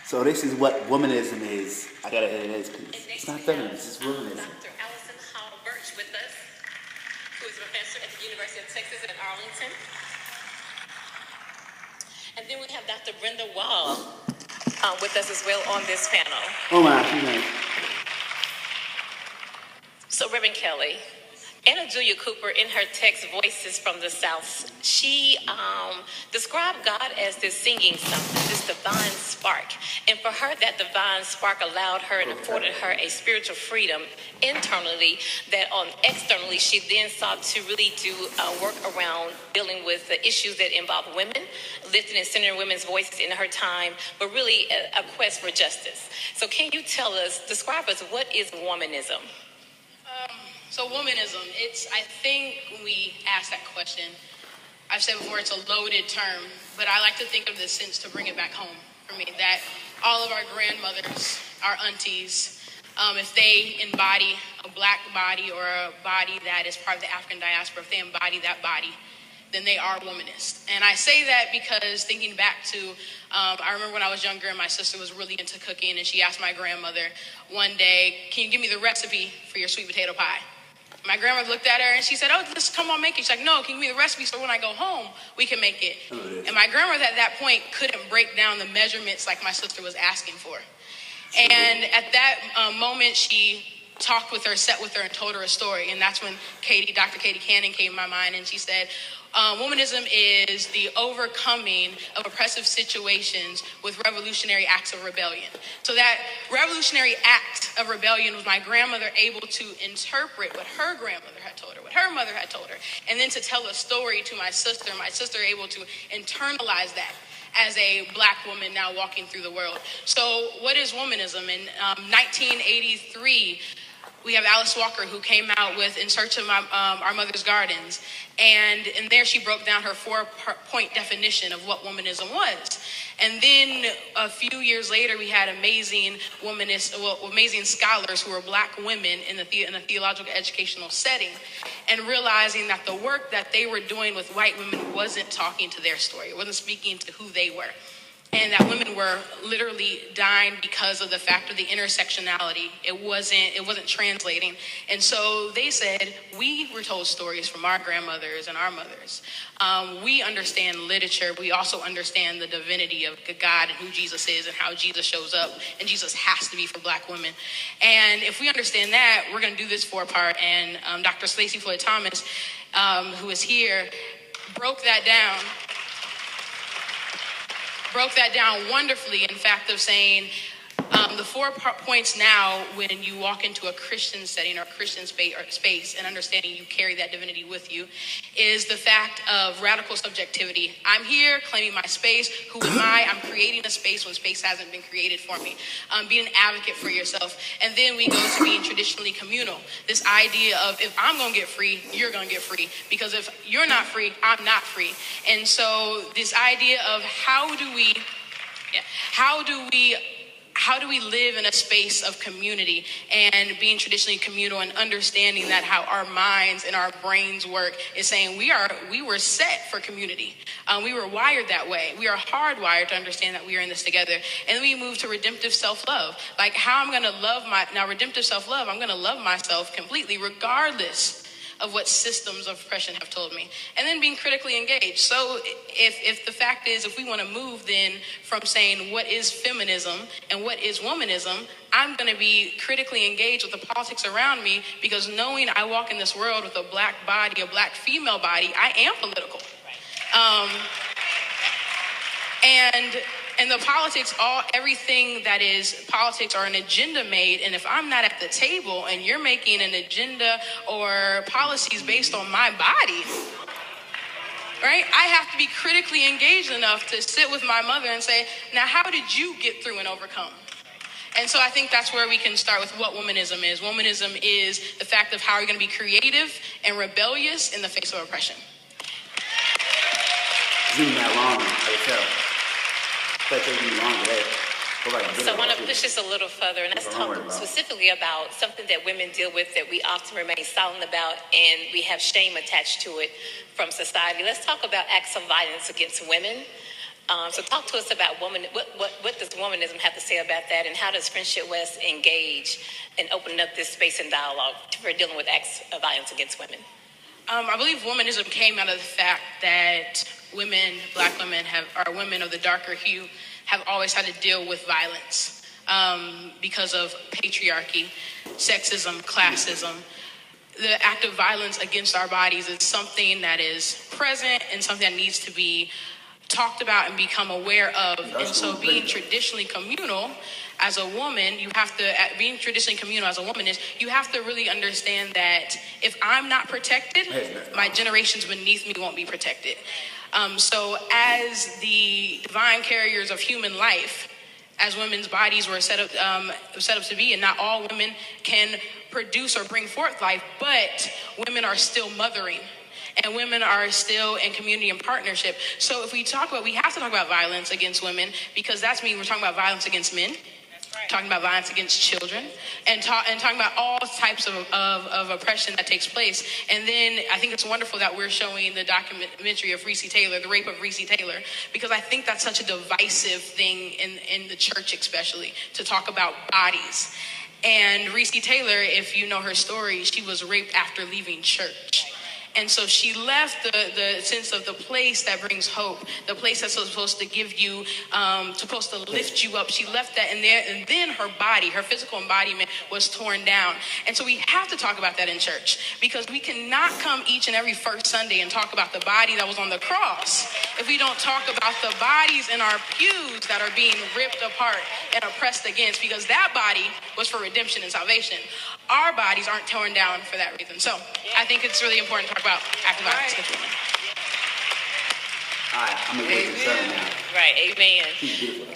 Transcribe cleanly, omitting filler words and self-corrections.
So this is what womanism is. I gotta hear this because it's not feminism, it's womanism. Dr. Allison Hall Birch with us, who is a professor at the University of Texas at Arlington. And then we have Dr. Brenda Wall with us as well on this panel. Oh my, she's nice. So Reverend Kelly, Anna Julia Cooper, in her text Voices from the South, she described God as this singing something, this divine spark. And for her, that divine spark allowed her and afforded her a spiritual freedom internally that externally she then sought to really do work around dealing with the issues that involve women, lifting and centering women's voices in her time, but really a quest for justice. So can you describe us, what is womanism? So womanism, I think when we ask that question, I've said before it's a loaded term, but I like to think of this sense to bring it back home for me, that all of our grandmothers, our aunties, if they embody a black body or a body that is part of the African diaspora, if they embody that body, then they are womanist. And I say that because thinking back to, I remember when I was younger and my sister was really into cooking and she asked my grandmother one day, can you give me the recipe for your sweet potato pie? My grandmother looked at her and she said, oh, just come on, make it. She's like, no, can you give me the recipe so when I go home, we can make it. And my grandmother at that point couldn't break down the measurements like my sister was asking for. And at that moment, she talked with her, sat with her, and told her a story. And that's when Dr. Katie Cannon came to my mind, and she said, womanism is the overcoming of oppressive situations with revolutionary acts of rebellion. So that revolutionary act of rebellion was my grandmother able to interpret what her grandmother had told her, what her mother had told her, and then to tell a story to my sister able to internalize that as a black woman now walking through the world. So what is womanism? In 1983, we have Alice Walker, who came out with In Search of Our Mother's Gardens. And in there, she broke down her 4-point definition of what womanism was. And then a few years later, we had amazing scholars who were black women in a theological educational setting, and realizing that the work that they were doing with white women wasn't talking to their story. It wasn't speaking to who they were. And that women were literally dying because of the fact of the intersectionality. It wasn't translating. And so they said, we were told stories from our grandmothers and our mothers. We understand literature. We also understand the divinity of God and who Jesus is and how Jesus shows up. And Jesus has to be for black women. And if we understand that, we're going to do this 4-part. And Dr. Stacey Floyd Thomas, who is here, broke that down wonderfully, in fact, of saying the 4 points now when you walk into a Christian setting or a Christian space and understanding you carry that divinity with you is the fact of radical subjectivity. I'm here claiming my space. Who am I? I'm creating a space when space hasn't been created for me. Being an advocate for yourself. And then we go to being traditionally communal. This idea of if I'm going to get free, you're going to get free. Because if you're not free, I'm not free. And so this idea of how do we live in a space of community and being traditionally communal and understanding that how our minds and our brains work is saying we were set for community. We were wired that way. We are hardwired to understand that we are in this together. And then we move to redemptive self-love. Like how I'm going to redemptive self-love, I'm going to love myself completely regardless of what systems of oppression have told me. And then being critically engaged. So if the fact is, if we want to move then from saying what is feminism and what is womanism, I'm going to be critically engaged with the politics around me, because knowing I walk in this world with a black body, a black female body, I am political. And the politics, everything that is politics are an agenda made. And if I'm not at the table and you're making an agenda or policies based on my body, right? I have to be critically engaged enough to sit with my mother and say, now, how did you get through and overcome? And so I think that's where we can start with what womanism is. Womanism is the fact of how you're going to be creative and rebellious in the face of oppression. Zoom that long, I tell. So I want to push this a little further, and let's talk specifically about something that women deal with that we often remain silent about, and we have shame attached to it from society. Let's talk about acts of violence against women. So talk to us about what does womanism have to say about that, and how does Friendship West engage in opening up this space and dialogue for dealing with acts of violence against women? I believe womanism came out of the fact that women, black women, are women of the darker hue, have always had to deal with violence because of patriarchy, sexism, classism. The act of violence against our bodies is something that is present and something that needs to be talked about and become aware of. And so being traditionally communal as a woman, you have to really understand that if I'm not protected, my generations beneath me won't be protected. So as the divine carriers of human life, as women's bodies were set up to be, and not all women can produce or bring forth life, but women are still mothering. And women are still in community and partnership. So if we have to talk about violence against women, because that's mean we're talking about violence against men, talking about violence against children, and talking about all types of oppression that takes place. And then I think it's wonderful that we're showing the documentary of Recy Taylor, the rape of Recy Taylor, because I think that's such a divisive thing in the church, especially, to talk about bodies. And Recy Taylor, if you know her story, she was raped after leaving church. And so she left the sense of the place that brings hope, the place that's supposed to give you, supposed to lift you up. She left that in there, and then her body, her physical embodiment was torn down. And so we have to talk about that in church, because we cannot come each and every first Sunday and talk about the body that was on the cross if we don't talk about the bodies in our pews that are being ripped apart and oppressed against, because that body was for redemption and salvation. Our bodies aren't torn down for that reason. So I think it's really important to talk about active violence against women. All right, I'm going to get to the sermon now. Right, amen. She's beautiful.